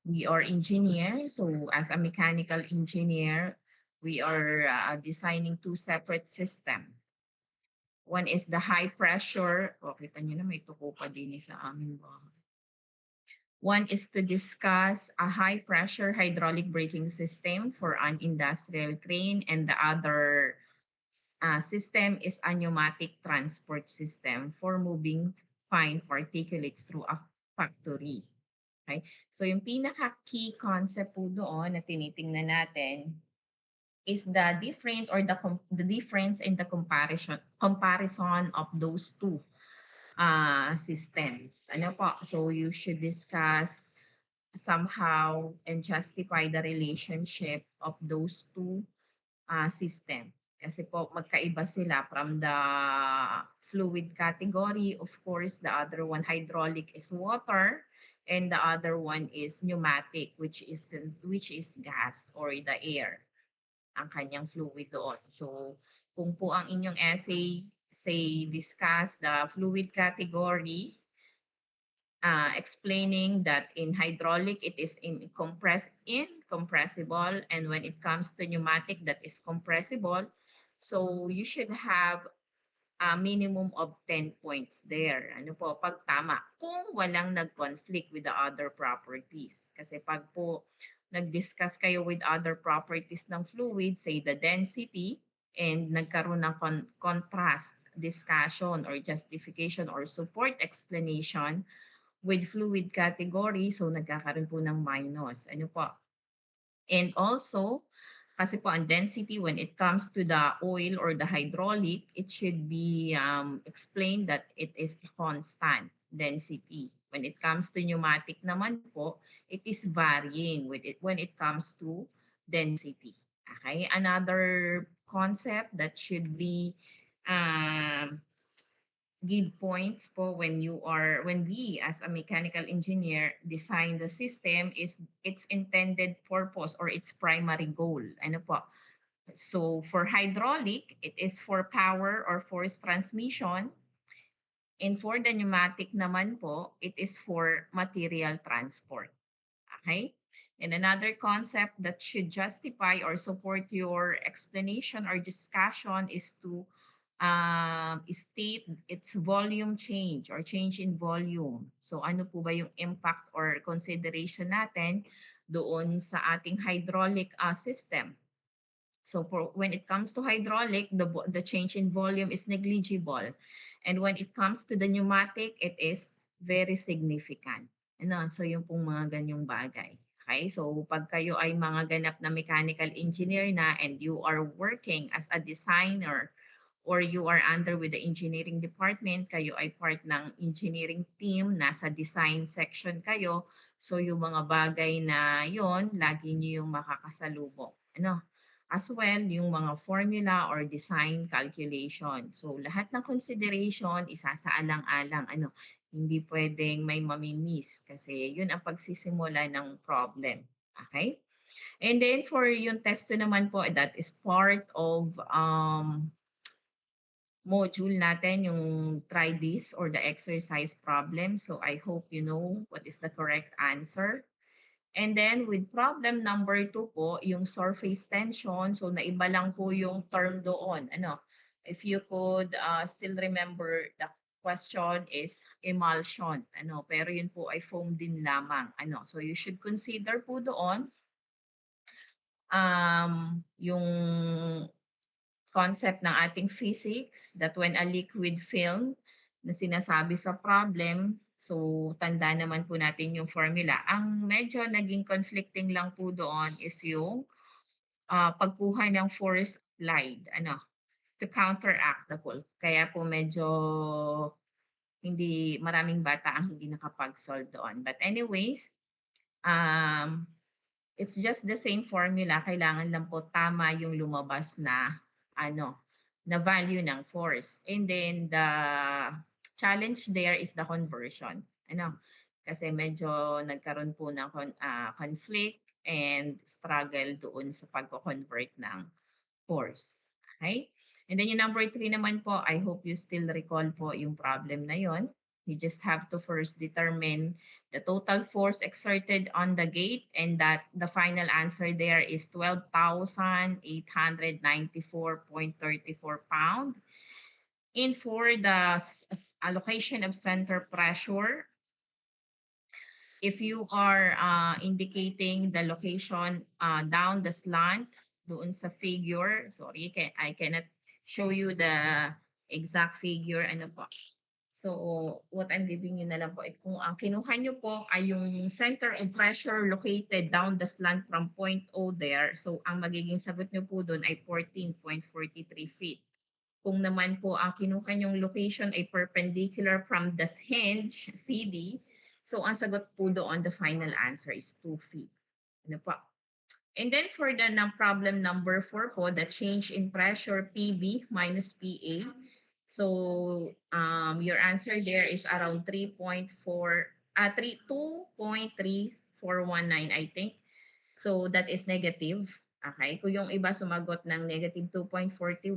We are engineers, so as a mechanical engineer, we are designing two separate systems. One is the high pressure. O, kita nyo na may tuko pa din sa aming bahay. One is to discuss a high pressure hydraulic braking system for an industrial crane, and the other system is a pneumatic transport system for moving fine particulates through a factory. Okay? So yung pinaka-key concept po doon na tinitingnan natin is the difference in the comparison of those two systems. Ano po? So you should discuss somehow and justify the relationship of those two system. Kasi po magkaiba sila from the fluid category. Of course, the other one hydraulic is water and the other one is pneumatic, which is gas or the air ang kanyang fluid doon. So kung po ang inyong essay say discuss the fluid category, explaining that in hydraulic it is incompressible, and when it comes to pneumatic that is compressible. So you should have a minimum of 10 points there. Ano po, pag tama. Kung walang nag-conflict with the other properties. Kasi pag po nag-discuss kayo with other properties ng fluid, say the density, and nagkaroon ng contrast discussion or justification or support explanation with fluid category, so nagkakaroon po ng minus. Ano po? And also, kasi po ang density when it comes to the oil or the hydraulic, it should be explained that it is a constant density. When it comes to pneumatic naman po, it is varying with it when it comes to density. Okay, another concept that should be give points po when we as a mechanical engineer design the system is its intended purpose or its primary goal. Ano po? So for hydraulic, it is for power or force transmission. And for the pneumatic naman po, it is for material transport. Okay? And another concept that should justify or support your explanation or discussion is to state its volume change or change in volume. So ano po ba yung impact or consideration natin doon sa ating hydraulic system? So when it comes to hydraulic, the change in volume is negligible. And when it comes to the pneumatic, it is very significant. Ano? So yung pong mga ganyong bagay. Okay, so pag kayo ay mga ganap na mechanical engineer na and you are working as a designer or you are under with the engineering department, kayo ay part ng engineering team, nasa design section kayo, so yung mga bagay na yon lagi niyo yung makakasalubong. Ano? As well, yung mga formula or design calculation. So lahat ng consideration, isasaalang-alang. Ano? Hindi pwedeng may mamimiss kasi yun ang pagsisimula ng problem. Okay? And then for yung testo naman po, that is part of module natin, yung try this or the exercise problem. So I hope you know what is the correct answer. And then with problem number 2 po, yung surface tension. So naiba lang po yung term doon. Ano? If you could still remember, the question is emulsion. Ano? Pero yun po ay foam din lamang. Ano? So you should consider po doon yung concept ng ating physics that when a liquid film na sinasabi sa problem, so tanda naman po natin yung formula. Ang medyo naging conflicting lang po doon is yung pagkuha ng force applied to counteract the pull. Kaya po medyo hindi maraming bata ang hindi nakapag-solve doon. But anyways, it's just the same formula. Kailangan lang po tama yung lumabas na na value ng force. And then the challenge there is the conversion. Kasi medyo nagkaroon po ng conflict and struggle doon sa pagko-convert ng force. Okay? And then yung number 3 naman po, I hope you still recall po yung problem na yon. You just have to first determine the total force exerted on the gate, and that the final answer there is 12,894.34 pound. And for the allocation of center pressure, if you are indicating the location down the slant doon sa figure, sorry, I cannot show you the exact figure, ano po. So, what I'm giving you na lang po, kung ang kinuha nyo po ay yung center of pressure located down the slant from point O there, so ang magiging sagot nyo po doon ay 14.43 feet. Kung naman po ang kinuha nyong location ay perpendicular from the hinge, CD, so ang sagot po doon, the final answer is 2 feet. Ano po? And then for the problem number 4 po, the change in pressure PB minus PA. So your answer there is around 2.3419, I think. So that is negative. Okay, kung yung iba sumagot ng negative 2.41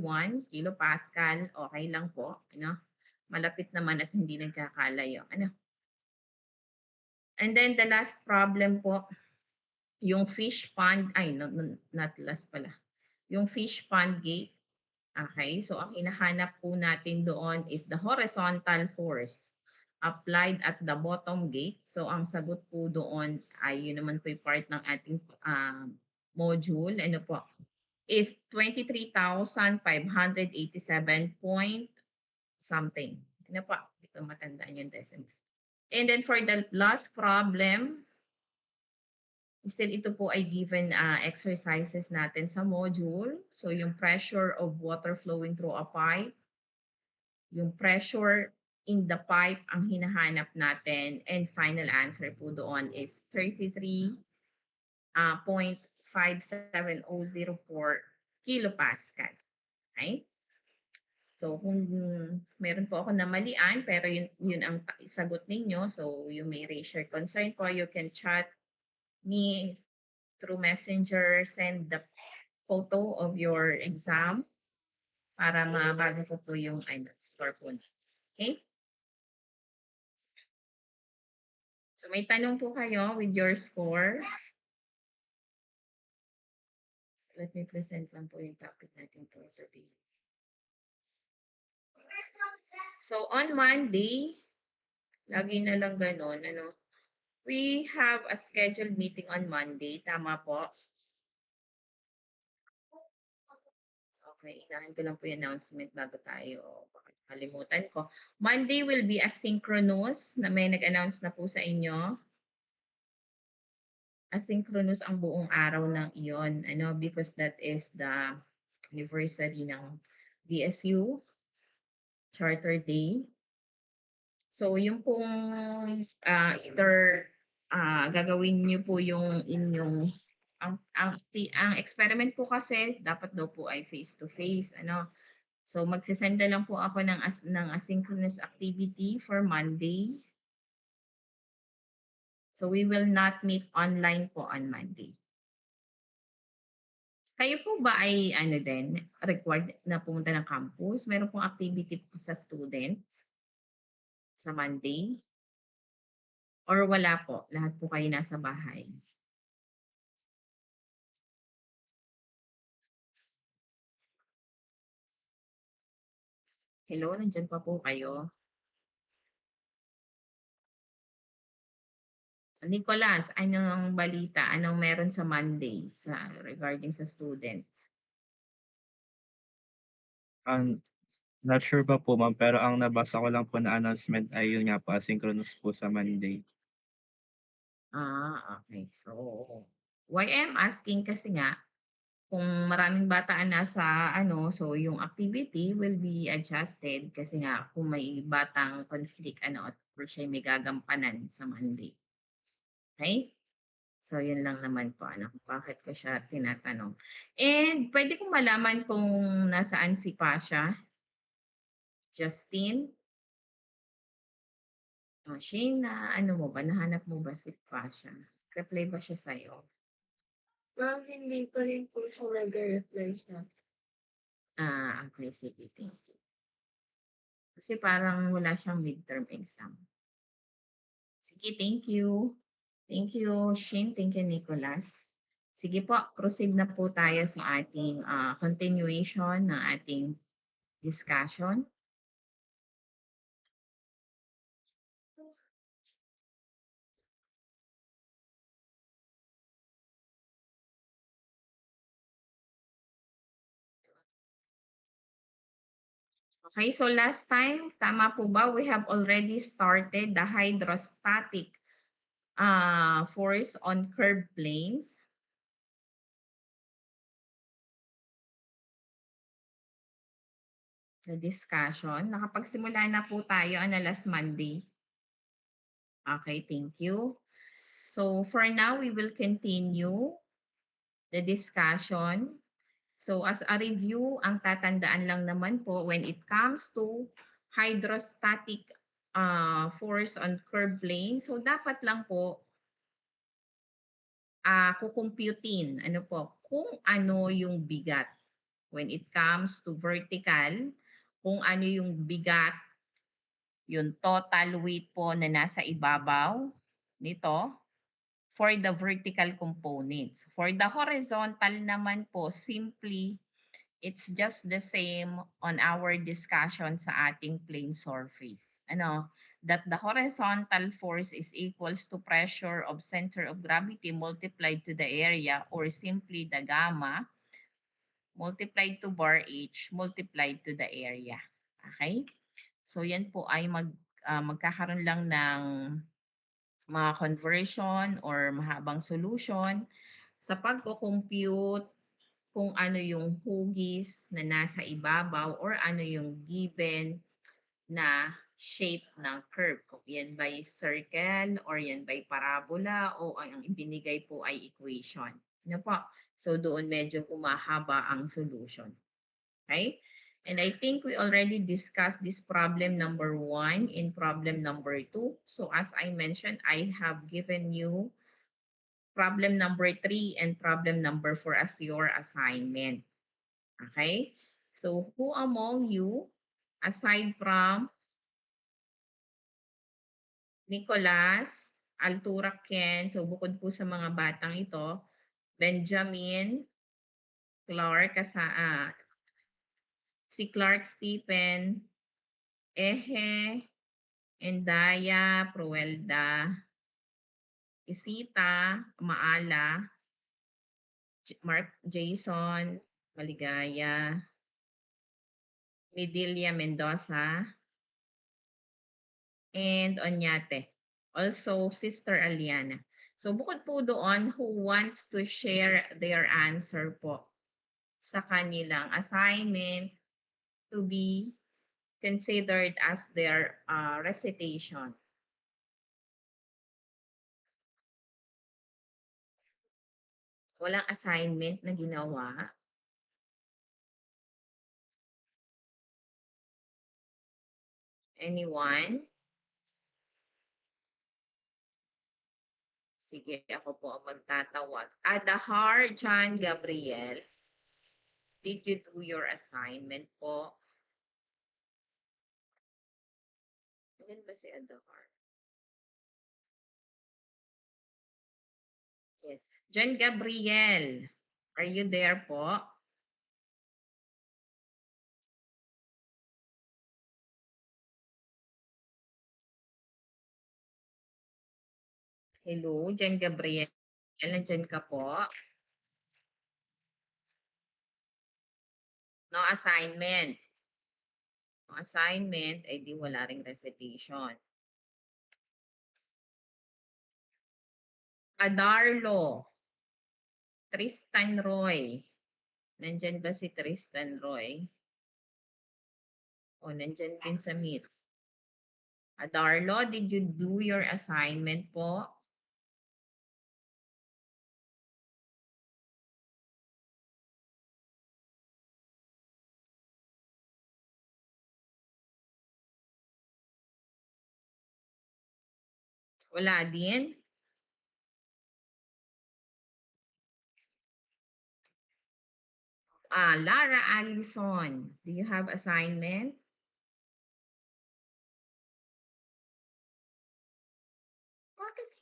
kilopascal, okay lang po. Ano? Malapit naman at hindi nagkakalayo. Ano? And then the last problem po, yung fish pond, ay, no, not last pala. Yung fish pond gate. Okay, so ang hinahanap po natin doon is the horizontal force applied at the bottom gate. So ang sagot po doon ay yun naman po yung part ng ating module. Ano po? Is 23,587 point something. Ano po? Hindi ko matandaan yung decimal. And then for the last problem, still ito po ay given exercises natin sa module. So yung pressure of water flowing through a pipe, yung pressure in the pipe ang hinahanap natin, and final answer po doon is 33.57004 kilopascal. Okay? So kung meron po ako namalian, pero yun ang sagot ninyo, so you may raise your concern po. You can chat me through Messenger, send the photo of your exam para mabago ko po yung score po. Okay? So may tanong po kayo with your score. Let me present lang po yung topic natin po today. So on Monday, lagi na lang ganun, ano, we have a scheduled meeting on Monday. Tama po? Okay, inahin ko lang po yung announcement bago tayo. Kalimutan ko. Monday will be asynchronous na may nag-announce na po sa inyo. Asynchronous ang buong araw ng iyon. Ano, because that is the anniversary ng BSU Charter Day. So yung pong either gagawin niyo po yung inyong ang experiment po kasi dapat daw po ay face to face, ano. So magsisenda lang po ako ng asynchronous activity for Monday. So we will not meet online po on Monday. Kayo po ba ay din, required na pumunta ng campus? Meron pong activity po sa students sa Monday? Or wala po? Lahat po kayo nasa bahay? Hello, nandiyan pa po kayo? Nicholas, anong balita? Anong meron sa Monday regarding sa students? Not sure ba po ma'am, pero ang nabasa ko lang po na announcement ay yun nga po, asynchronous po sa Monday. Okay. So, why I'm asking kasi nga, kung maraming bata ang nasa so yung activity will be adjusted kasi nga kung may batang conflict at siya may gagampanan sa Monday. Okay? So, yun lang naman po, bakit ko siya tinatanong. And pwede kong malaman kung nasaan si Pasha? Justine? Sheena, mo ba? Nahanap mo ba si Pasha? Reply ba siya sa'yo? Ma'am, hindi pa rin po siya nag-reply sa Okay, sige, thank you. Kasi parang wala siyang midterm exam. Sige, thank you. Thank you, Shin. Thank you, Nicholas. Sige po, proceed na po tayo sa ating continuation ng ating discussion. Okay, so last time, tama po ba? We have already started the hydrostatic force on curved planes. The discussion. Nakapagsimula na po tayo last Monday. Okay, thank you. So for now, we will continue the discussion. So as a review, ang tatandaan lang naman po when it comes to hydrostatic force on curved plane, so dapat lang po kukumputin ano po, kung ano yung bigat. When it comes to vertical, kung ano yung bigat, yung total weight po na nasa ibabaw nito for the vertical components. For the horizontal naman po, simply it's just the same on our discussion sa ating plane surface. Ano, that the horizontal force is equals to pressure of center of gravity multiplied to the area or simply the gamma multiplied to bar h multiplied to the area. Okay? So yan po ay magkakaroon lang ng mga conversion or mahabang solution sa pagko-compute kung ano yung hugis na nasa ibabaw or ano yung given na shape ng curve. Kung yan by circle or yan by parabola o ang ibinigay po ay equation. Ano po? So doon medyo humahaba ang solution. Okay? And I think we already discussed this problem number 1 in problem number 2. So as I mentioned, I have given you problem number 3 and problem number 4 as your assignment. Okay? So who among you, aside from Nicolas, Altura Ken, so bukod po sa mga batang ito, Benjamin, Clark, si Clark Stephen, Ehe, Endaya, Pruelda, Isita, Maala, Mark Jason, Maligaya, Medilia Mendoza, and Onyate. Also, Sister Aliana. So bukod po doon, who wants to share their answer po sa kanilang assignment to be considered as their recitation? Walang assignment na ginawa? Anyone? Sige, ako po ang magtatawag. Adahar John Gabriel, did you do your assignment po? Yan ba si Adahar? Yes. John Gabriel, are you there po? Hello, John Gabriel. Nandiyan ka po? No assignment. No assignment, ay di wala ring recitation. Adarlo. Tristan Roy. Nandyan ba si Tristan Roy? O, nandyan din sa meet. Adarlo, did you do your assignment po? Wala din? Lara Allison, do you have assignment?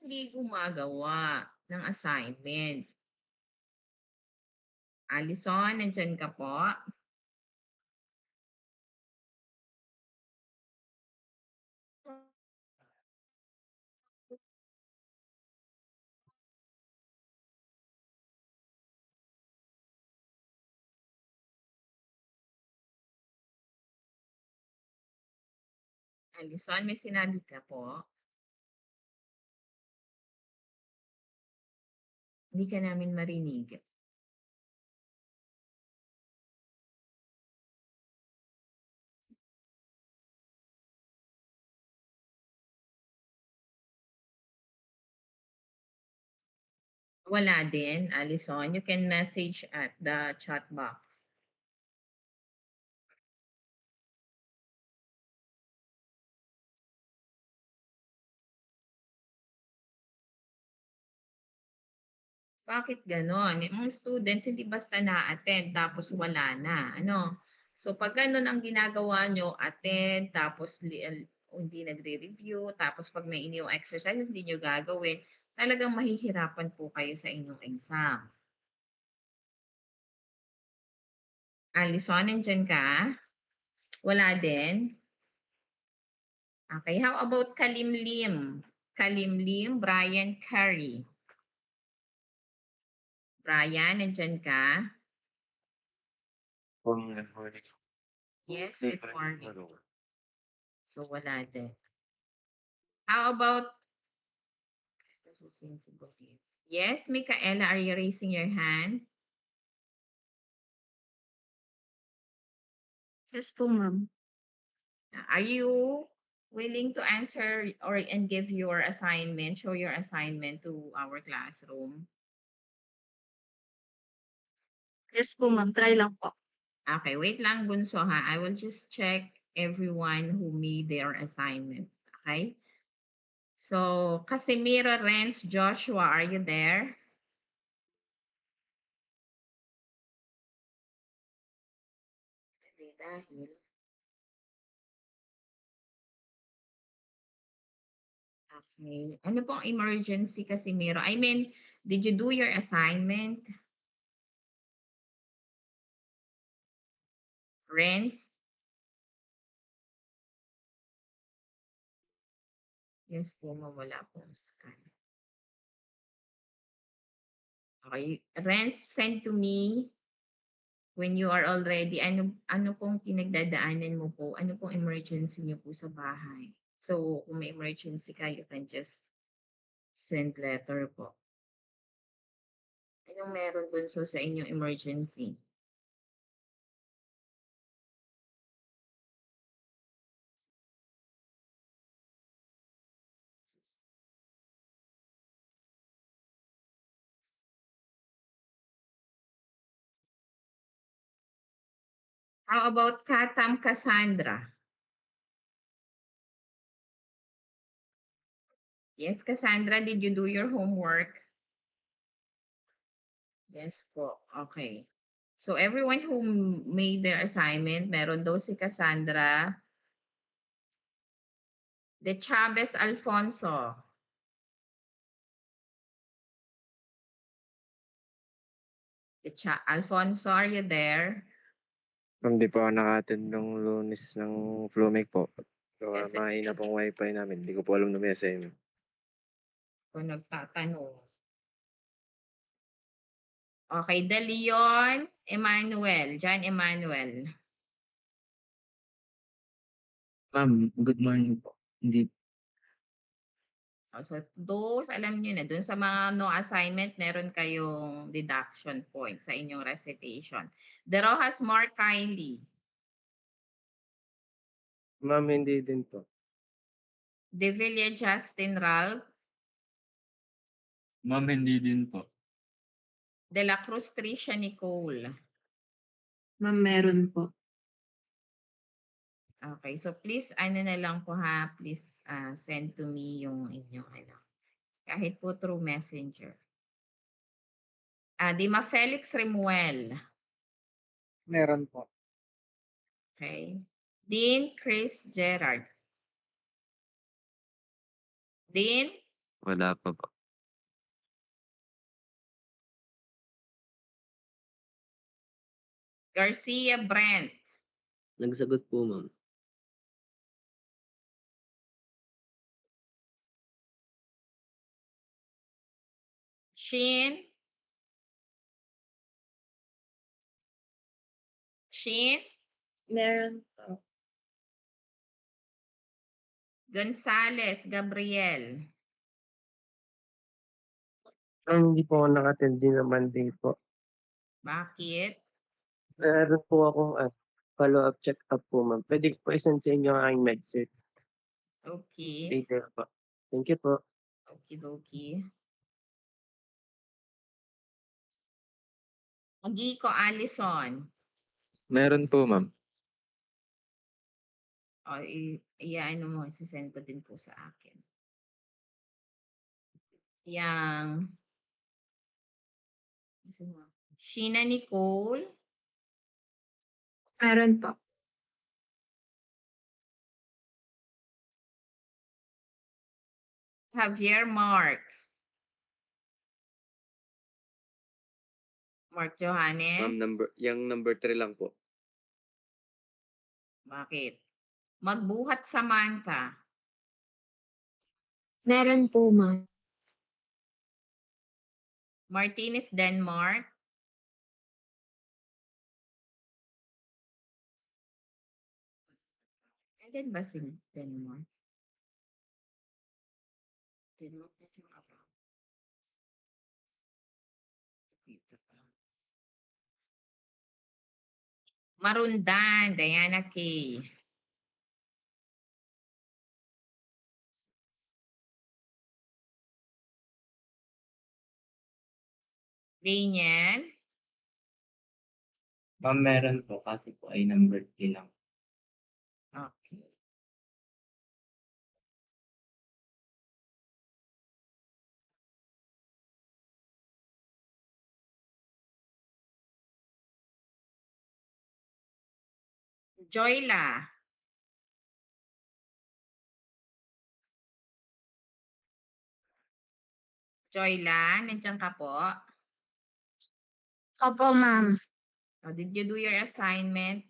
hindi gumagawa ng assignment? Alison, nandiyan ka po? Alison, may sinabi ka po? Hindi ka namin marinig. Wala din, Alison. You can message at the chat box. Bakit gano'n? Yung mga students hindi basta na-attend tapos wala na, ano? So pag gano'n ang ginagawa nyo, attend tapos hindi nagre-review, tapos pag may inyong exercises hindi nyo gagawin, talagang mahihirapan po kayo sa inyong exam. Alison, nandiyan ka? Wala din? Okay, how about Kalimlim? Kalimlim, Brian Curry. Brian, nandiyan ka? Yes, good morning. So wala din. How about yes, Micaela, are you raising your hand? Yes po, ma'am. Are you willing to answer or and give your assignment, show your assignment to our classroom? Yes po, ma'am. Try lang po. Okay, wait lang, Bunso, ha? I will just check everyone who made their assignment. Okay? So, Casimiro, Renz, Joshua, are you there? Hindi dahil. Okay. Ano pong emergency, Casimiro? I mean, did you do your assignment? Renz? Yes po, mawala pong scan. Okay. Renz, send to me when you are already. Ano pong pinagdadaanan mo po? Ano pong emergency niyo po sa bahay? So, kung may emergency ka, you can just send letter po. Anong meron dun sa inyong emergency? How about Katam Cassandra? Yes, Cassandra, did you do your homework? Yes po. Okay. So everyone who made their assignment, meron daw si Cassandra. De Chavez Alfonso. Alfonso, are you there? Ma'am, di po ako naka-attend nung Lunes ng Flumec po. So, Yes, mahina pong wifi namin. Hindi ko po alam na may assignment. Kung nagtatanong. Okay, De Leon Emmanuel. John Emmanuel. Ma'am, good morning po. Hindi So those, alam niyo na, dun sa mga no assignment, meron kayong deduction point sa inyong recitation. De Rojas Mark Kylie. Ma'am, hindi din po. De Villa Justin Ralph. Ma'am, hindi din po. De La Cruz Tricia Nicole. Ma'am, meron po. Okay, so please, ano na lang po ha, please send to me yung inyong ano. Kahit po through messenger. Dima Felix Remuel. Meron po. Okay. Dean Chris Gerard. Dean? Wala pa po. Garcia Brent. Nagsagot po, ma'am. Shin. Shin. Meron po. Gonzales Gabriel. Hindi po ako naka-attend din ng Monday po. Bakit? Meron po akong follow-up check-up po, ma'am. Pwede ko po i-send sa inyo ang aking medset Okay. later po. Thank you po. Okidoki. Agiko Allison. Meron po, ma'am. O, ano mo, sisend ko din po sa akin. Yang Sheena Nicole. Meron po. Javier Mark. Mark Ma'am, Johannes. number 3 lang po. Bakit? Magbuhat Samantha. Meron po, ma'am. Martinez Denmark. Andyan ba si Denmark? Denmark na yung apa. Dito pa. Marundan, Diana K. Daniel. Ma'am, meron po kasi po ay number 3 lang. Okay. Joyla. Joyla, nandiyan ka po? Opo, ma'am. Oh, did you do your assignment?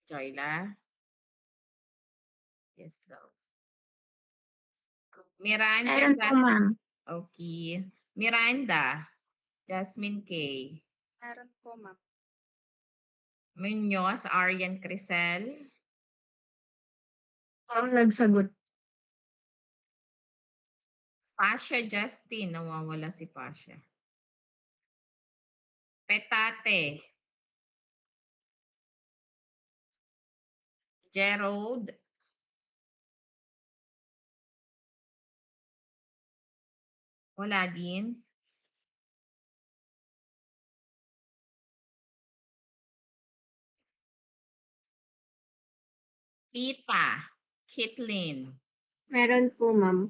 Joyla? Yes daw. Miranda. Meron po, ma'am. Okay. Miranda. Jasmine K. Meron po, ma'am. Munoz, Arian Crisel. Ang nagsagot. Pasha Justin. Nawawala si Pasha. Petate. Gerald. Wala din. Tita. Kitlin. Meron po, ma'am.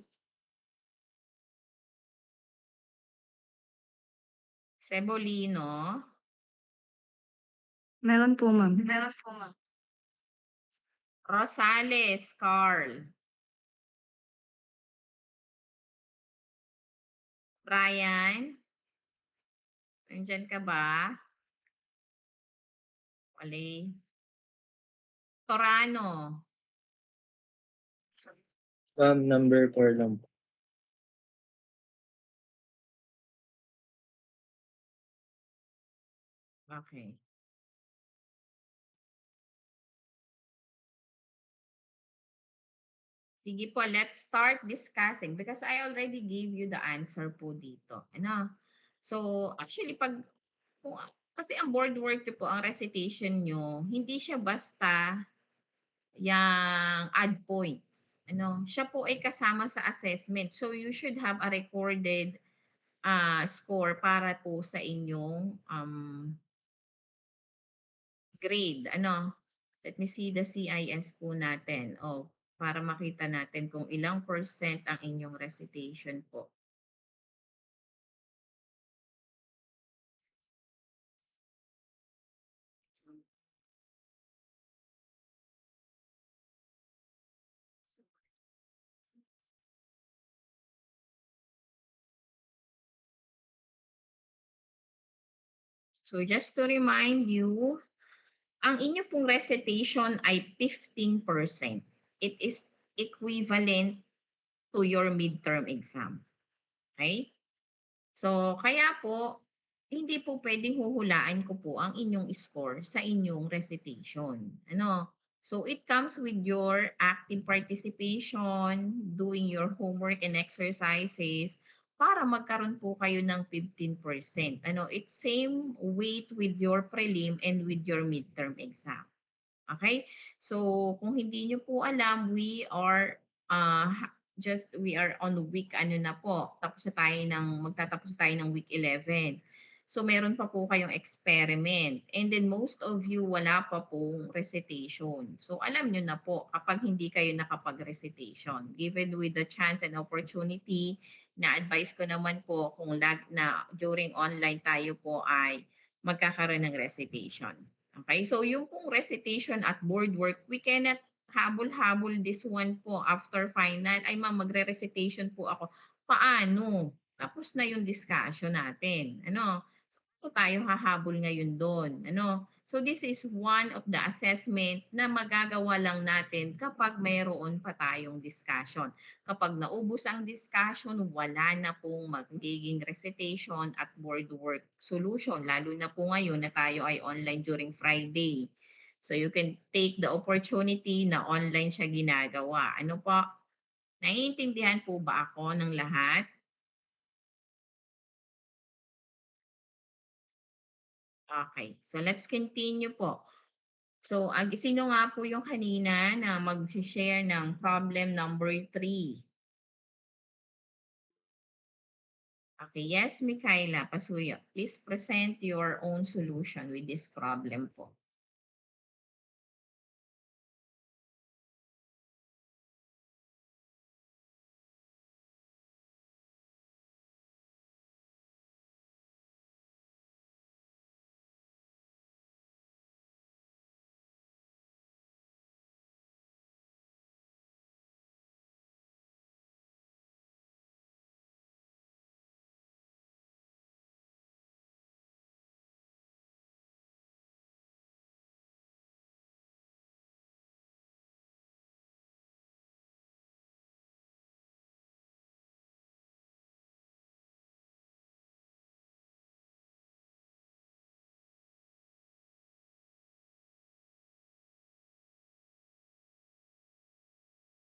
Cebolino. Meron po, ma'am. Meron po, ma'am. Rosales, Carl. Brian. Nandyan ka ba? Wali. Torano. Ma'am, number 4 lang po. Okay. Sige po, let's start discussing because I already gave you the answer po dito. Ano? So, actually, kasi ang board work po, ang recitation nyo, hindi siya basta yung add points. Ano? Siya po ay kasama sa assessment. So, you should have a recorded score para po sa inyong grade. Ano? Let me see the CIS po natin. Para makita natin kung ilang percent ang inyong recitation po. So just to remind you, ang inyo pong recitation ay 15%. It is equivalent to your midterm exam. Okay? So, kaya po, hindi po pwedeng huhulaan ko po ang inyong score sa inyong recitation. Ano? So, it comes with your active participation, doing your homework and exercises, para magkaroon po kayo ng 15%. Ano? It's same weight with your prelim and with your midterm exam. Okay? So, kung hindi nyo po alam, we are on week ano na po. Magtatapos tayo ng week 11. So, meron pa po kayong experiment. And then most of you wala pa pong recitation. So, alam nyo na po kapag hindi kayo nakapag-recitation. Given with the chance and opportunity, na-advise ko naman po kung during online tayo po ay magkakaroon ng recitation. Okay, so yung pong recitation at board work, we cannot habol-habol this one po after final. Ay ma'am, magre-recitation po ako. Paano? Tapos na yung discussion natin. Ano? So tayo hahabol ngayon doon. Ano? So this is one of the assessment na magagawa lang natin kapag mayroon pa tayong discussion. Kapag naubos ang discussion, wala na pong magiging recitation at board work solution. Lalo na po ngayon na tayo ay online during Friday. So you can take the opportunity na online siya ginagawa. Ano po? Naiintindihan po ba ako ng lahat? Okay, so let's continue po. So, sino nga po yung kanina na mag-share ng problem number 3? Okay, yes, Mikaela Pasuyo. Please present your own solution with this problem po.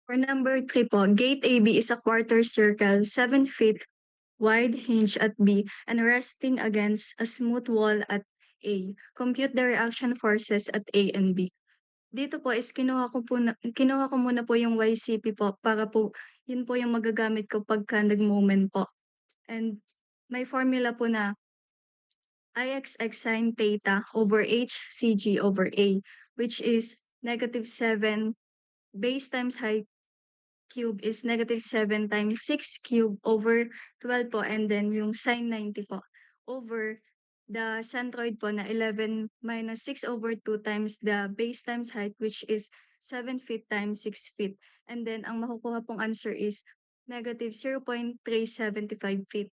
For number 3 po, gate AB is a quarter circle, 7 feet wide, hinge at B, and resting against a smooth wall at A. Compute the reaction forces at A and B. Dito po is kinuha ko muna po yung YCP po para po yun po yung magagamit ko pagka nag-moment po. And may formula po na IXX sine theta over HCG over A, which is -7 base times height cube is -7 times 6 cube over 12 po, and then yung sine 90 po over the centroid po na 11 minus 6 over 2 times the base times height, which is 7 feet times 6 feet. And then ang makukuha pong answer is -0.375 feet.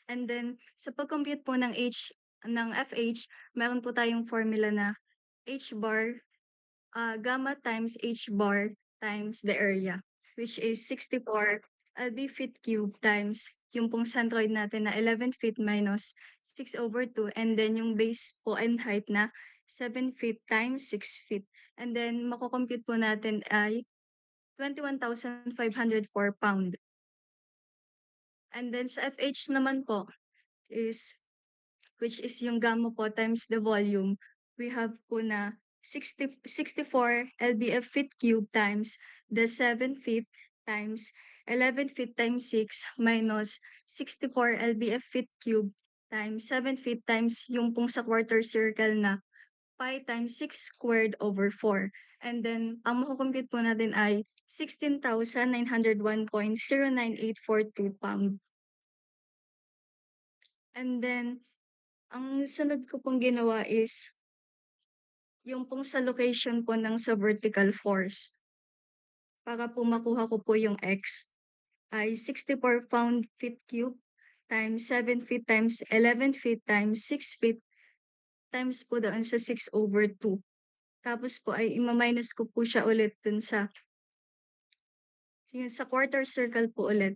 And then sa pag-compute po ng FH, meron po tayong formula na H bar gamma times H bar times the area, which is 64 LB feet cube times yung pong centroid natin na 11 feet minus 6 over 2, and then yung base po and height na 7 feet times 6 feet. And then makocompute po natin ay 21,504 pound. And then sa FH naman po is, which is yung gamma po times the volume, we have po na 64 lbf feet cube times the 7 feet times 11 feet times 6 minus 64 lbf feet cube times 7 feet times yung pong sa quarter circle na pi times 6 squared over 4. And then, ang makukompute po natin ay 16,901.09842 pound. And then, ang sunod ko pong ginawa is yung pong sa location po ng sa vertical force. Para po makuha ko po yung X ay 64 pound feet cube times 7 feet times 11 feet times 6 feet times po doon sa 6/2. Tapos po ay ima-minus ko po siya ulit dun sa yung sa quarter circle po ulit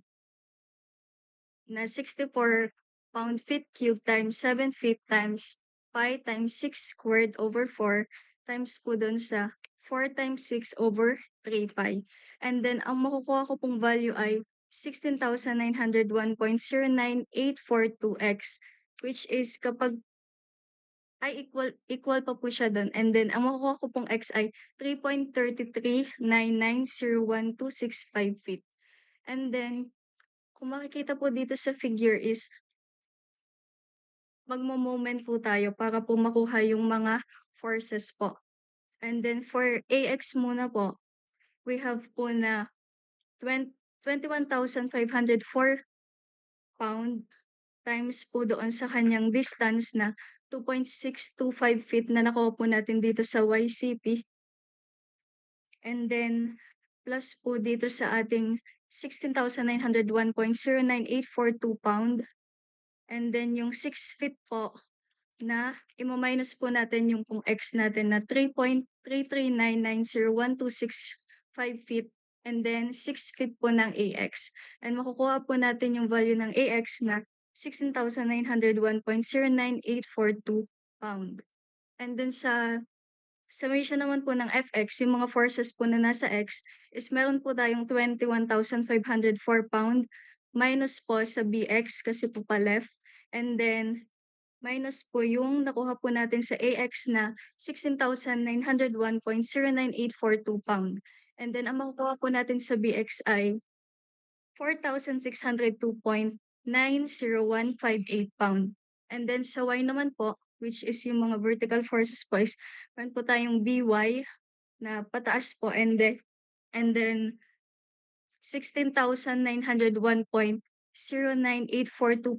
na 64 pound feet cube times 7 feet times pi times 6 squared over 4 times po dun sa 4 times 6/3 pi. And then ang makukuha ko pong value ay 16,901.09842x, which is kapag ay equal pa po siya dun, and then ang makukuha ko pong x ay 3.339901.265 feet. And then kung makikita po dito sa figure is magmo-moment po tayo para po makuha yung mga forces po. And then for AX muna po, we have po na 21,504 pound times po doon sa kanyang distance na 2.625 feet na nakuha po natin dito sa YCP. And then plus po dito sa ating 16,901.09842 pound. And then yung 6 feet po na imo-minus po natin yung pong x natin na 3.339901.265 feet, and then 6 feet po ng AX. And makukuha po natin yung value ng AX na 16,901.09842 pound. And then sa summation naman po ng FX, yung mga forces po na nasa X is meron po tayong 21,504 pound minus po sa BX kasi po pa left, and then minus po yung nakuha po natin sa AX na 16,901.09842 pound. And then ang makukuha po natin sa BX ay 4,602.90158 pound. And then sa Y naman po, which is yung mga vertical forces po, is meron po tayong BY na pataas po, and then 16,901.09842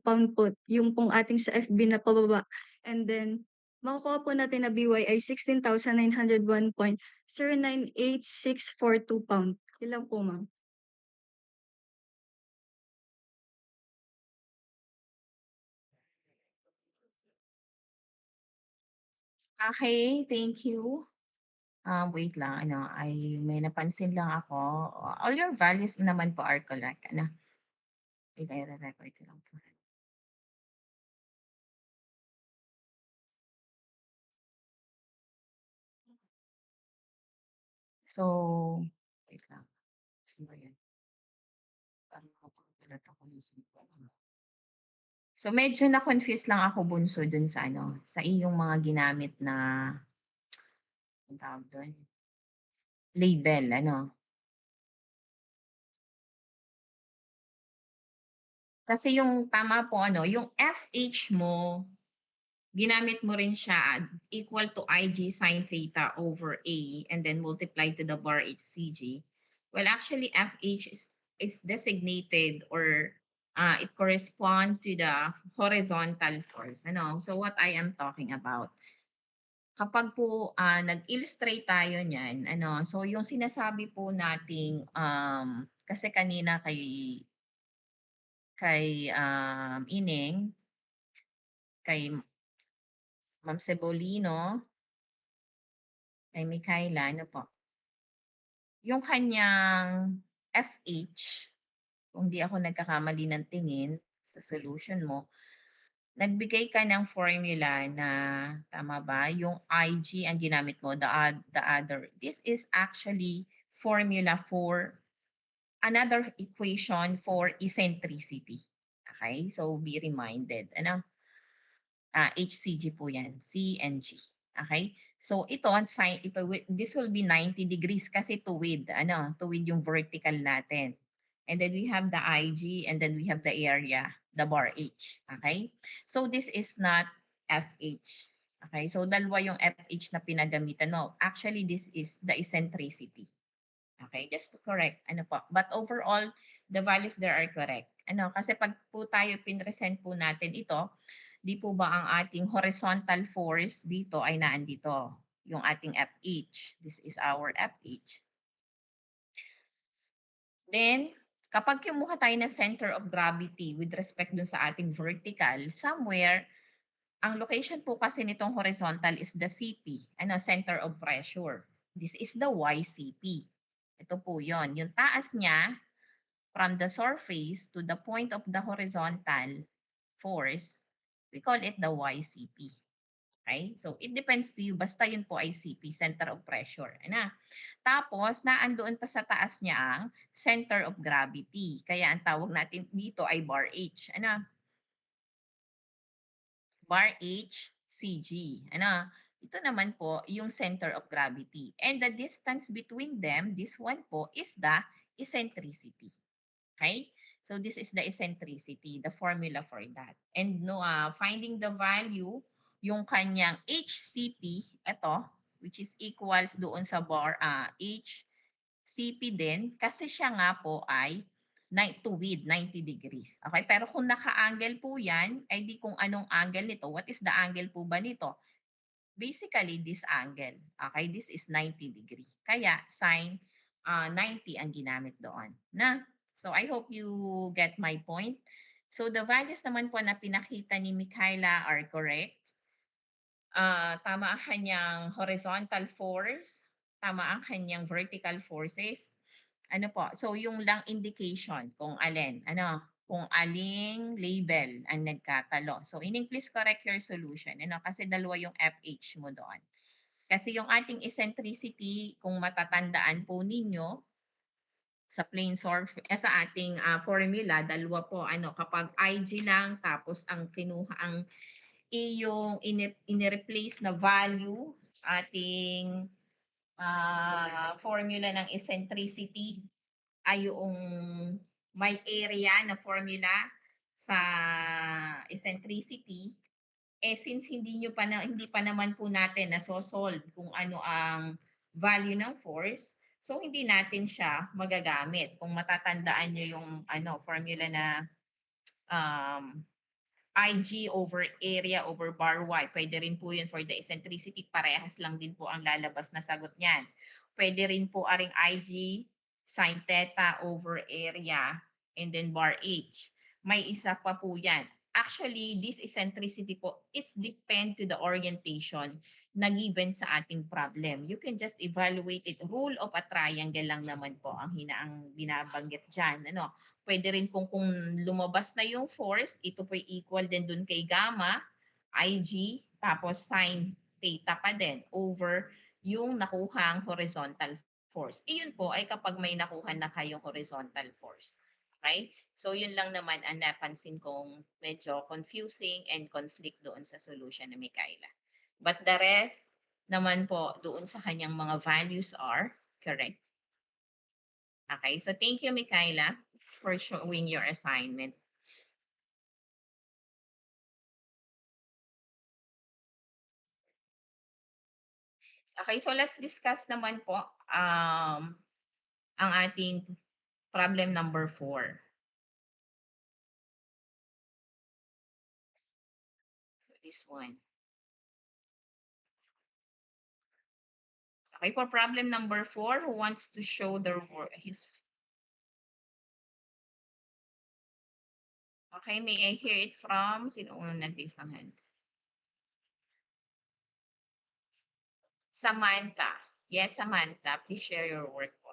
pound po yung pong ating sa FB na pababa. And then makukuha po natin na BY ay 16,901.098,642 pound. Yun lang po, ma'am. Okay, thank you. Wait lang, may napansin lang ako. All your values naman po are correct, Wait, i-record ko lang po. So, wait lang. Ano ba yan? Parang nakapagpalat ako ng simple. So, medyo na-confuse lang ako, Bunso, dun sa sa iyong mga ginamit na, ang tawag doon, label, Kasi yung tama po, yung FH mo, ginamit mo rin siya equal to IG sine theta over A and then multiply to the bar HCG. Well, actually, FH is designated or it correspond to the horizontal force. So what I am talking about, kapag po nag-illustrate tayo niyan, so yung sinasabi po nating kasi kanina kay Ining, kay Ma'am Cebolino, kay Micaela, po? Yung kanyang FH, kung di ako nagkakamali ng tingin sa solution mo, nagbigay ka ng formula na, tama ba? Yung IG ang ginamit mo, the other. This is actually formula for another equation for eccentricity. Okay? So be reminded. HCG po yan, C and G. Okay? So ito, this will be 90 degrees kasi tuwid yung vertical natin. And then we have the IG, and then we have the area, the bar H. Okay? So this is not FH. Okay? So dalawa yung FH na pinagamitan mo. Actually, this is the eccentricity. Okay? Just to correct. But overall, the values there are correct. Kasi pag po tayo pinresent po natin ito, di po ba ang ating horizontal force dito ay naandito, yung ating FH. This is our FH. Then, kapag kumuha tayo ng center of gravity with respect dun sa ating vertical, somewhere, ang location po kasi nitong horizontal is the CP, center of pressure. This is the YCP. Ito po yon. Yung taas niya, from the surface to the point of the horizontal force, we call it the YCP. Okay? So, it depends to you. Basta yun po ay CP, center of pressure. Tapos, naandoon pa sa taas niya ang center of gravity. Kaya ang tawag natin dito ay bar H. Bar H, CG. Ito naman po yung center of gravity. And the distance between them, this one po, is the eccentricity. Okay? So this is the eccentricity, the formula for that. And finding the value, yung kanyang HCP, ito, which is equals doon sa bar HCP din, kasi siya nga po ay tuwid, 90 degrees. Okay? Pero kung naka-angle po yan, ay di kung anong angle nito. What is the angle po ba nito? Basically, this angle. Okay? This is 90 degree. Kaya, sine 90 ang ginamit doon. So, I hope you get my point. So, the values naman po na pinakita ni Michaela are correct. Tama ang kanyang horizontal force. Tama ang kanyang vertical forces. So yung lang indication kung alin, kung aling label ang nagkatalo. So ining please correct your solution, kasi dalawa yung FH mo doon. Kasi yung ating eccentricity, kung matatandaan po ninyo, sa plane surface, sa ating formula, dalawa po, kapag IG lang, tapos ang kinuha, yung in-replace na value, ating formula ng eccentricity, ay yung may area na formula sa eccentricity, since hindi pa naman po natin nasosolve kung ano ang value ng force, so hindi natin siya magagamit. Kung matatandaan nyo yung formula na IG over area over bar Y. Pwede rin po yun for the eccentricity. Parehas lang din po ang lalabas na sagot niyan. Pwede rin po aring IG sin theta over area and then bar H. May isa pa po yan. Actually, this eccentricity po, it's depend to the orientation na given sa ating problem. You can just evaluate it. Rule of a triangle lang naman po ang binabanggit dyan. Pwede rin kung lumabas na yung force, ito po equal din dun kay gamma, IG, tapos sin theta pa din over yung nakuhang horizontal force. Iyon po ay kapag may nakuha na kayong horizontal force. Okay? So yun lang naman ang napansin kong medyo confusing and conflict doon sa solution ni Michaela. But the rest naman po doon sa kanyang mga values are correct. Okay, so thank you, Michaela, for showing your assignment. Okay, so let's discuss naman po ang ating problem number 4. So this one. Okay, for problem number 4, who wants to show his... Okay, may I hear it from... Sino unang nag-raise ng hand? Samantha. Yes, Samantha. Please share your work po.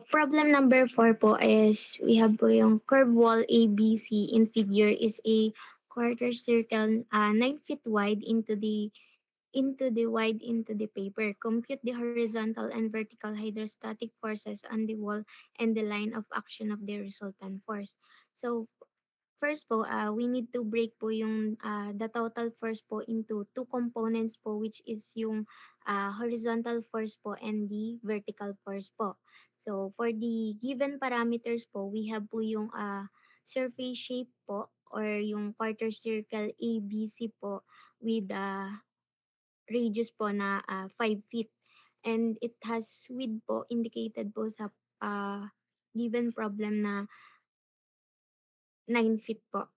Problem number 4 po is we have po yung curve wall ABC in figure is a quarter circle 9 feet wide into the paper. Compute the horizontal and vertical hydrostatic forces on the wall and the line of action of the resultant force. So first po, we need to break po yung the total force po into two components po, which is yung horizontal force po and the vertical force po. So for the given parameters po, we have po yung surface shape po or yung quarter circle ABC po with radius po na 5 feet. And it has width po indicated po sa given problem na 9 feet po.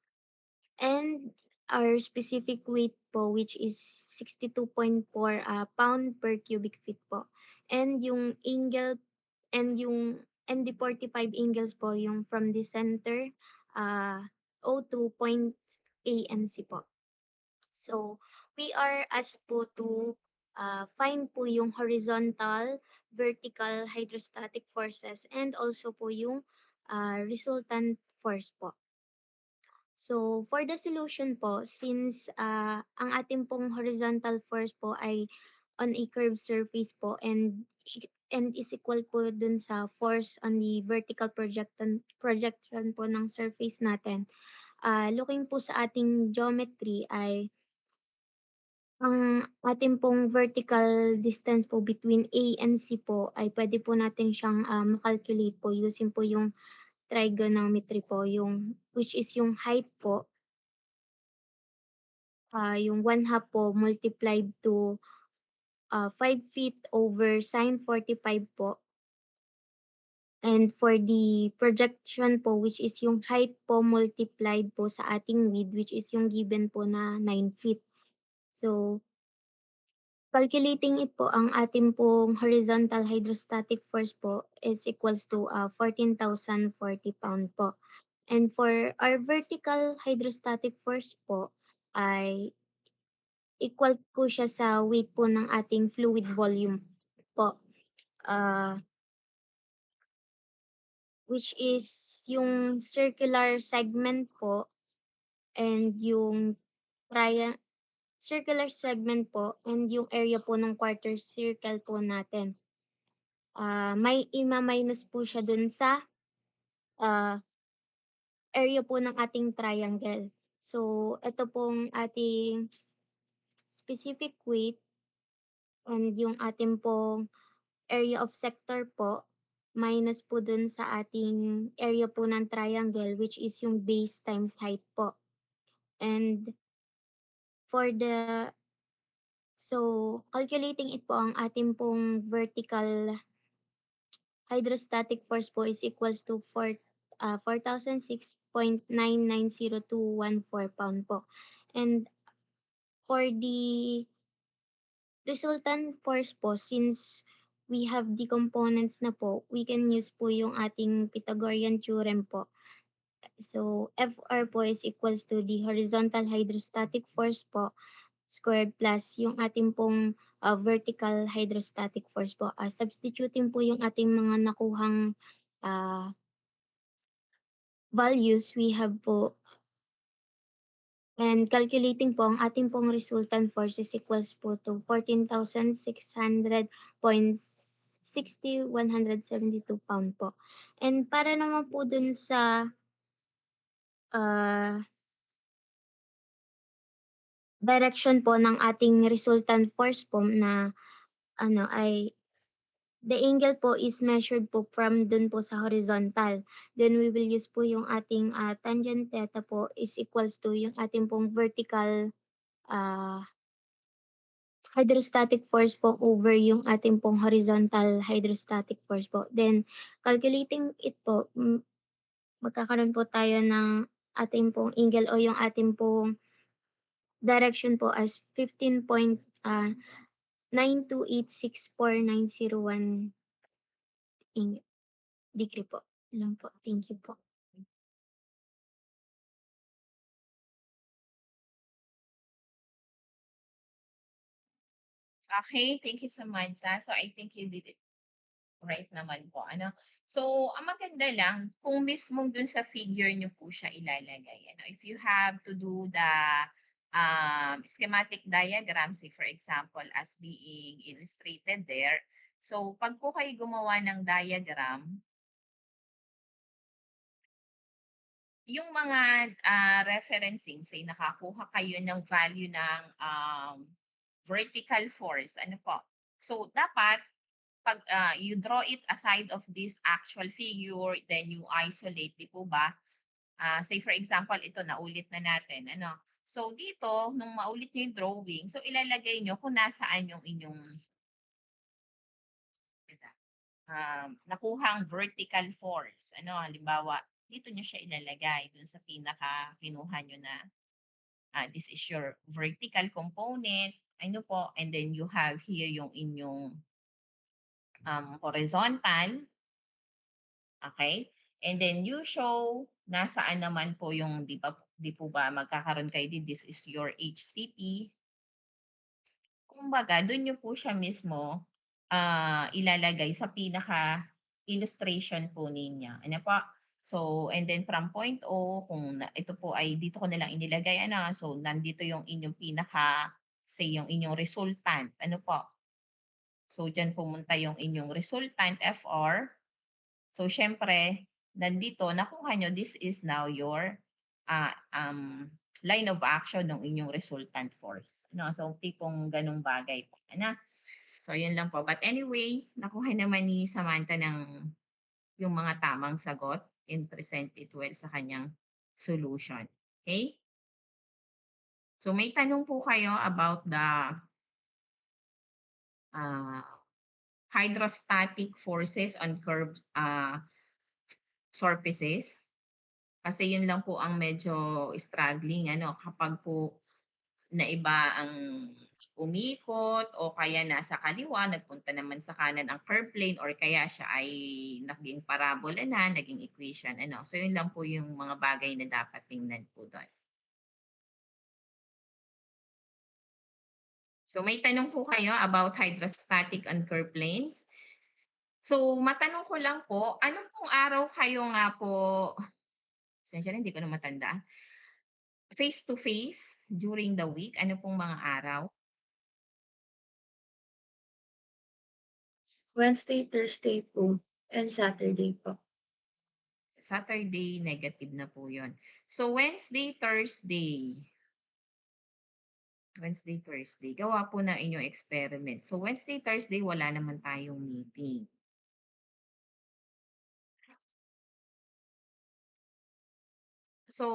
And our specific weight po, which is 62.4 pound per cubic feet po. And yung angle and the 45 angles po yung from the center O2 point A and C po. So we are asked po to find po yung horizontal, vertical hydrostatic forces and also po yung resultant force po. So, for the solution po, since ang ating pong horizontal force po ay on a curved surface po and is equal po dun sa force on the vertical projection po ng surface natin. Looking po sa ating geometry ay ang ating pong vertical distance po between A and C po ay pwede po natin siyang makalculate po using po yung trigonometry po, yung which is yung height po, yung 1/2 po multiplied to 5 feet over sine 45 po. And for the projection po, which is yung height po multiplied po sa ating width, which is yung given po na 9 feet. So, calculating it po, ang ating pong horizontal hydrostatic force po is equals to 14,040 pound po. And for our vertical hydrostatic force po ay equal po siya sa weight po ng ating fluid volume po. Which is yung circular segment po and yung circular segment po and yung area po ng quarter circle po natin. May ima-minus po siya dun sa area po ng ating triangle. So, ito pong ating specific weight and yung ating pong area of sector po minus po dun sa ating area po ng triangle, which is yung base times height po. And for calculating it po, ang ating pong vertical hydrostatic force po is equals to 4,006.99014 pound po. And for the resultant force po, since we have the components na po, we can use po yung ating Pythagorean theorem po. So, Fr po is equals to the horizontal hydrostatic force po squared plus yung ating pong vertical hydrostatic force po. Substituting po yung ating mga nakuhang values, we have po and calculating po, ang ating pong resultant force is equals po to 14,600.60,172 pound po. And para naman po dun sa direction po ng ating resultant force po na ay the angle po is measured po from dun po sa horizontal. Then we will use po yung ating tangent theta po is equals to yung ating pong vertical hydrostatic force po over yung ating pong horizontal hydrostatic force po. Then calculating it po, magkakaroon po tayo ng ating pong angle o yung ating pong direction po as 15.92864,901 degree po. Lang po. Thank you po. Okay, thank you so much. So I think you did it right naman po. So, ang maganda lang, kung mismong dun sa figure nyo po siya ilalagay. If you have to do the schematic diagram, say for example, as being illustrated there. So, pag po kayo gumawa ng diagram, yung mga referencing, say nakakuha kayo ng value ng vertical force, ano po? So dapat pag you draw it aside of this actual figure, then you isolate, di po ba? Say for example, ito naulit na natin, ano? So dito, nung maulit niyo yung drawing, so ilalagay niyo kung nasaan yung inyong nakuhang vertical force. Ano, halimbawa, dito nyo siya ilalagay dun sa pinaka kinuha nyo na this is your vertical component. Ano po, and then you have here yung inyong horizontal. Okay? And then you show nasaan naman po yung, di po ba magkakaroon kayo din, this is your HCP. Kumbaga, dun nyo po siya mismo ilalagay sa pinaka illustration po ninyo. Ano po? So, and then from point O, kung ito po ay dito ko na lang inilagay, ano, so nandito yung inyong pinaka, say yung inyong resultant. Ano po? So, dyan pumunta yung inyong resultant, FR. So, syempre, nandito, nakuha nyo, this is now your line of action ng inyong resultant force. No? So, tipong ganung bagay po. Ano? So, yun lang po. But anyway, nakuha naman ni Samantha ng yung mga tamang sagot and present it well sa kanyang solution. Okay? So, may tanong po kayo about the hydrostatic forces on curved surfaces? Kasi yun lang po ang medyo struggling, ano, kapag po naiba ang umikot o kaya nasa kaliwa, nagpunta naman sa kanan ang curve plane or kaya siya ay naging parabola na, naging equation. Ano. So yun lang po yung mga bagay na dapat tingnan po doon. So may tanong po kayo about hydrostatic and curve planes. So matanong ko lang po, anong pong araw kayo nga po, sensya na hindi ko na matanda, face to face during the week? Ano pong mga araw? Wednesday, Thursday po, and Saturday po. Saturday, negative na po yun. So, Wednesday, Thursday. Wednesday, Thursday. Gawa po ng inyong experiment. So, Wednesday, Thursday, wala naman tayong meeting. So,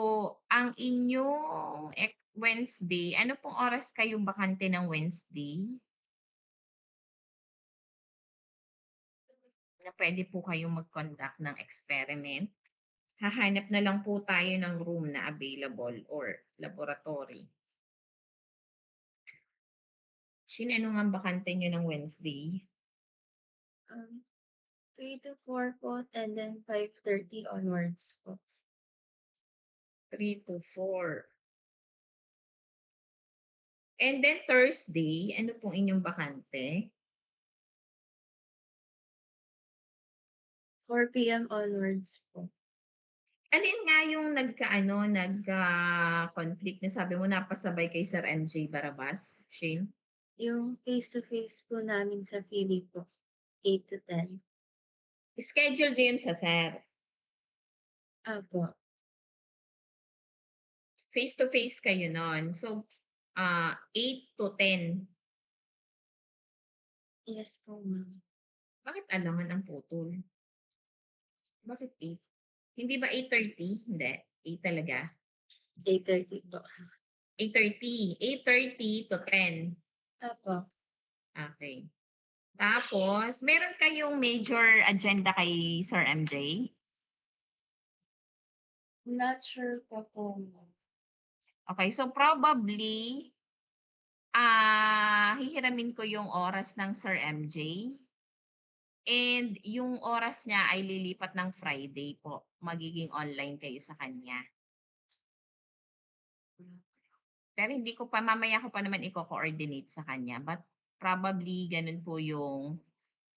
ang inyong Wednesday, ano pong oras kayong bakante ng Wednesday? Na pwede po kayong mag-conduct ng experiment. Hahanap na lang po tayo ng room na available or laboratory. Ano nga bakante nyo ng Wednesday? 3 to 4 po, and then 5:30 onwards po. 3 to 4. And then Thursday, ano pong inyong bakante? 4 p.m. onwards po. Alin nga yung nagka-conflict na sabi mo napasabay kay Sir MJ Barabas, Shane? Yung face-to-face po namin sa Philly po, 8 to 10. Schedule din sa Sir. Apo. Face-to-face kayo nun. So, 8 to 10. Yes po, ma'am. Bakit alangan ang putol? Bakit 8? Hindi ba 8:30? Hindi. 8 talaga. 8:30 po. 8:30. 8:30 to 10. Apo. Okay. Tapos, meron kayong major agenda kay Sir MJ? Not sure pa po, ma'am. Okay, so probably, hihiramin ko yung oras ng Sir MJ. And yung oras niya ay lilipat ng Friday po. Magiging online kayo sa kanya. Pero hindi ko pa, mamaya ko pa naman i-coordinate sa kanya. But probably ganun po yung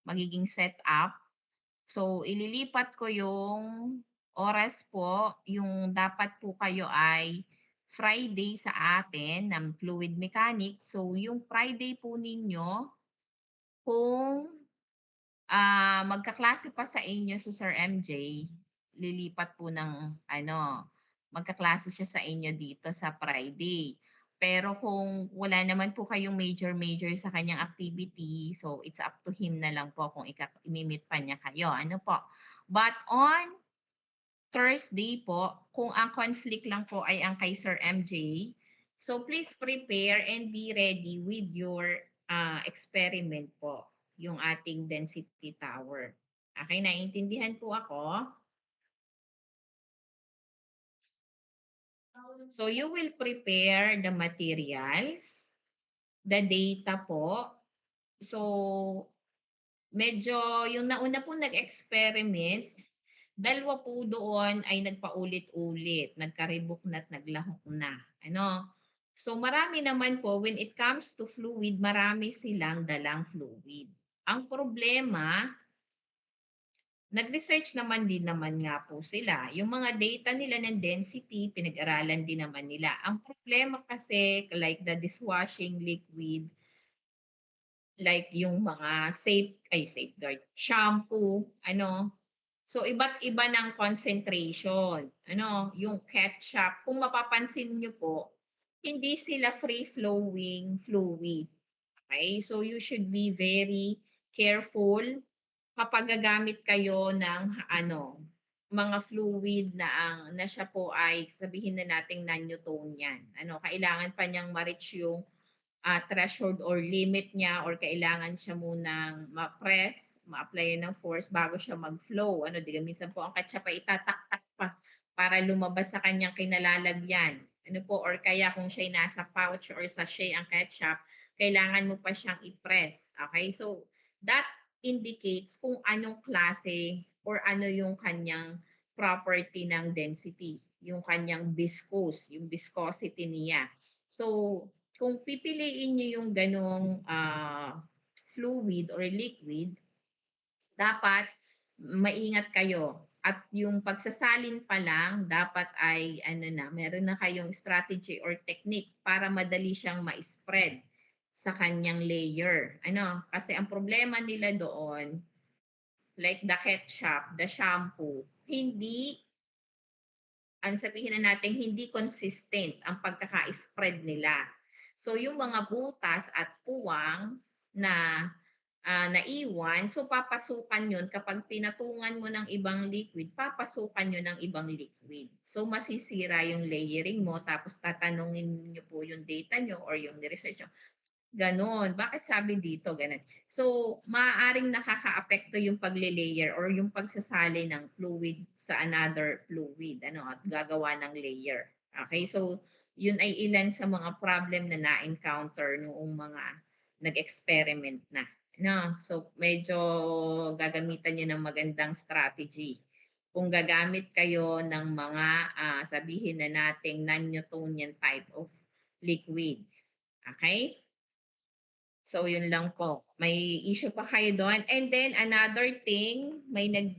magiging setup. So, ililipat ko yung oras po. Yung dapat po kayo ay Friday sa atin ng fluid mechanics. So, yung Friday po ninyo, kung magkaklase pa sa inyo si Sir MJ, lilipat po ng magkaklase siya sa inyo dito sa Friday. Pero kung wala naman po kayong major sa kanyang activity, so it's up to him na lang po kung imi-meet pa niya kayo. Ano po? But on Thursday po, kung ang conflict lang po ay ang kay Sir MJ, so please prepare and be ready with your experiment po, yung ating density tower. Okay, naiintindihan po ako? So you will prepare the materials, the data po. So medyo yung nauna po nag-experiment, dalawa po doon ay nagpaulit-ulit, nagkaribok na at naglahok na. Ano? So marami naman po, when it comes to fluid, marami silang dalang fluid. Ang problema, nag-research din naman nga po sila. Yung mga data nila ng density, pinag-aralan din naman nila. Ang problema kasi, like the dishwashing liquid, like yung mga safeguard, shampoo, ano. So iba't iba ng concentration. Ano, yung ketchup, kung mapapansin nyo po, hindi sila free-flowing fluid. Okay? So you should be very careful kapag gagamit kayo ng mga fluid na siya po ay sabihin na nating non-Newtonian. Kailangan pa niyang ma-reach yung threshold or limit niya or kailangan siya munang ma-press, ma-apply ng force bago siya mag-flow. Di ba minsan po ang ketchup ay itataktak pa para lumabas sa kanyang kinalalagyan. Or kaya kung siya'y nasa pouch or sachet ang ketchup, kailangan mo pa siyang i-press. Okay? So, that indicates kung anong klase or ano yung kanyang property ng density, yung kanyang yung viscosity niya. So, kung pipiliin niyo yung ganong fluid or liquid, dapat maingat kayo. At yung pagsasalin pa lang, dapat ay meron na kayong strategy or technique para madali siyang ma-spread sa kanyang layer. Kasi ang problema nila doon, like the ketchup, the shampoo, ang sabihin na natin, hindi consistent ang pagkaka-spread nila. So yung mga butas at puwang na naiwan, so papasukan yun kapag pinatungan mo ng ibang liquid, papasukan yun ng ibang liquid. So masisira yung layering mo, tapos tatanungin nyo po yung data nyo or yung research nyo, ganon. Bakit sabi dito ganon? So, maaaring nakaka-apekto yung pagle-layer or yung pagsasali ng fluid sa another fluid, at gagawa ng layer. Okay? So, yun ay ilan sa mga problem na na-encounter noong mga nag-experiment na. So, medyo gagamitan nyo ng magandang strategy. Kung gagamit kayo ng mga sabihin na nating non-Newtonian type of liquids. Okay? So yun lang po. May issue pa kayo doon. And then another thing,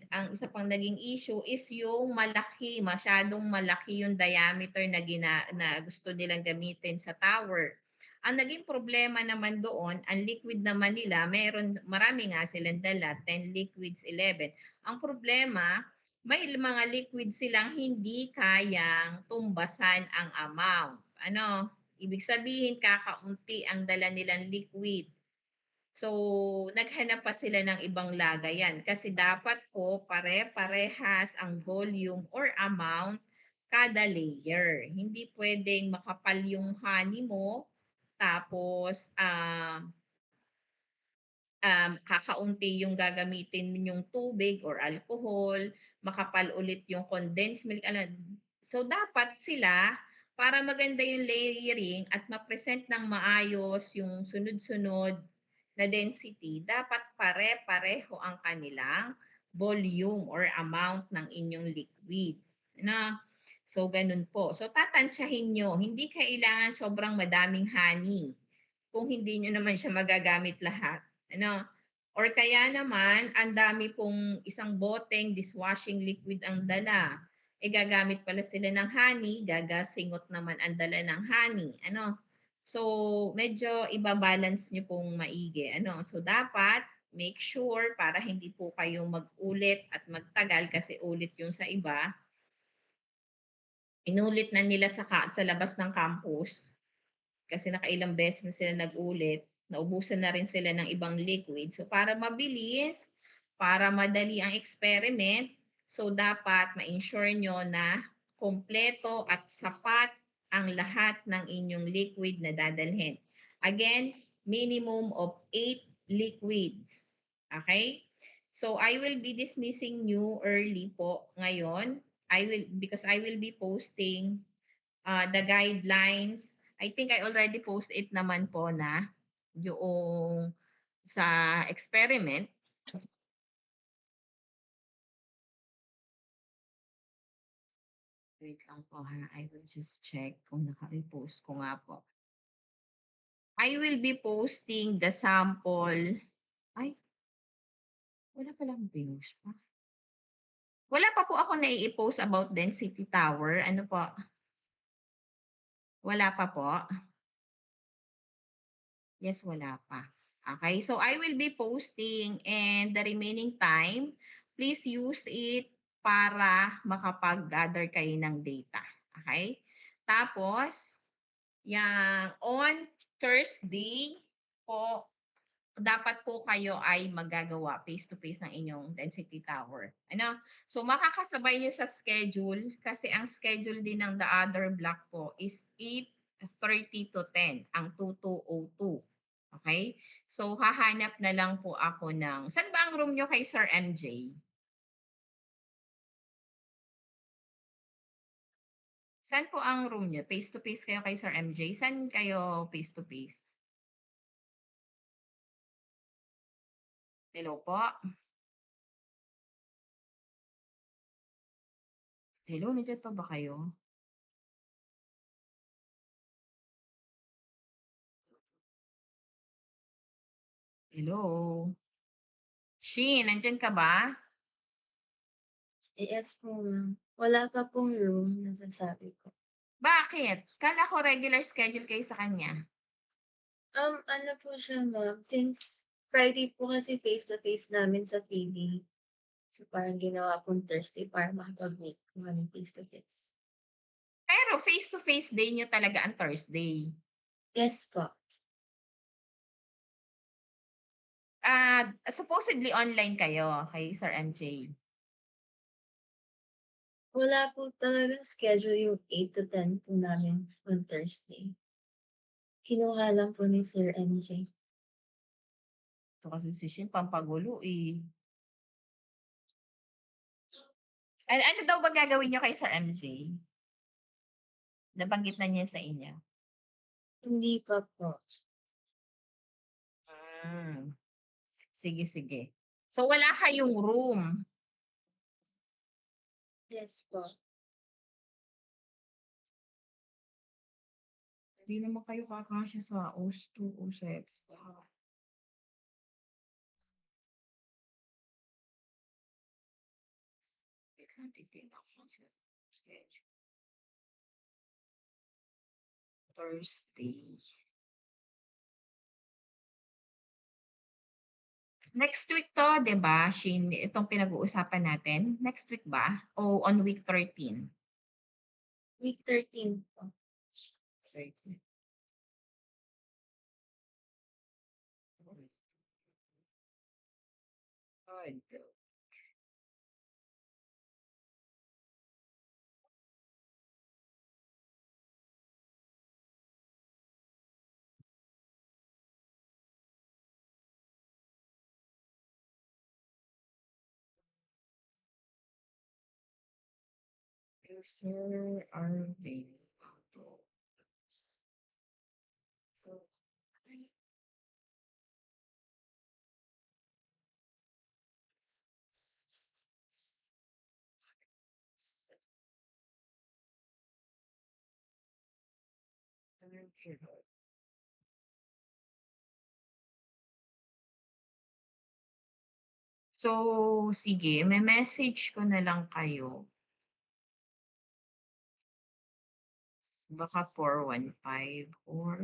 ang isa pang naging issue is yung masyadong malaki yung diameter na gusto nilang gamitin sa tower. Ang naging problema naman doon, ang liquid naman nila, marami nga silang dala, 10 liquids, 11. Ang problema, may mga liquid silang hindi kayang tumbasan ang amount. Ibig sabihin, kakaunti ang dala nilang liquid. So, naghanap pa sila ng ibang lagayan kasi dapat po pare-parehas ang volume or amount kada layer. Hindi pwedeng makapal yung honey mo tapos kakaunti yung gagamitin yung tubig or alcohol, makapal ulit yung condensed milk. So, dapat sila para maganda yung layering at ma-present ng maayos yung sunod-sunod na density, dapat pare-pareho ang kanilang volume or amount ng inyong liquid. So, ganun po. So, tatansyahin nyo. Hindi kailangan sobrang madaming honey kung hindi nyo naman siya magagamit lahat. Or kaya naman, ang dami pong isang boteng dishwashing liquid ang dala, gagamit pala sila ng honey, gagasingot naman ang dala ng honey. So, medyo ibabalance nyo pong maigi. So, dapat make sure para hindi po kayong mag-ulit at magtagal kasi ulit yung sa iba. Inulit na nila sa labas ng campus kasi nakailang beses na sila nag-ulit, naubusan na rin sila ng ibang liquid. So para mabilis, para madali ang experiment, so dapat ma-ensure nyo na kompleto at sapat ang lahat ng inyong liquid na dadalhin. Again, minimum of 8 liquids. Okay? So I will be dismissing you early po ngayon. Because I will be posting the guidelines. I think I already post it naman po na yung sa experiment. Wait lang po ha. I will just check kung naka-repost ko nga po. I will be posting the sample. Ay, wala palang pinost pa. Wala pa po ako nai-post about density tower. Ano po? Wala pa po. Yes, wala pa. Okay, so I will be posting and the remaining time, please use it para makapag-gather kayo ng data. Okay? Tapos, yung on Thursday po, dapat po kayo ay magagawa face-to-face ng inyong density tower. Ano? So makakasabay nyo sa schedule kasi ang schedule din ng the other block po is 8:30 to 10, ang 2202. Okay? So hahanap na lang po ako ng, saan ba ang room nyo kay Sir MJ? Saan po ang room nyo? Face-to-face kayo kay Sir MJ? Saan kayo face-to-face? Hello po? Hello, nandiyan pa ba kayo? Hello? Sheen, nandiyan ka ba? Yes po, ma'am. Wala pa pong room, nasasabi ko. Bakit? Kala ko regular schedule kayo sa kanya. Ano po siya, ma'am, since Friday po kasi face-to-face namin sa PD. So parang ginawa pong Thursday para makapag-meet kung kami face-to-face. Pero face-to-face day nyo talaga ang Thursday. Yes po. Supposedly online kayo kay Sir MJ. Wala po talagang schedule yung 8 to 10 po namin on Thursday. Kinuha lang po ni Sir MJ. Ito kasi si Shin, pampagulo eh. Ano daw ba gagawin nyo kay Sir MJ? Nabanggit na niya sa inyo. Hindi pa po. Sige, sige. So wala kayong room. Yes po. Hindi naman kayo kakasya sa OS2, OSEP. Wait lang, titignan ko sa schedule. Thursday. Next week to, 'di ba? Shin, itong pinag-uusapan natin. Next week ba? O on week 13? Week 13 po. 13. Good. User are available to. So, so, sige, may message ko na lang kayo. Baka 415 or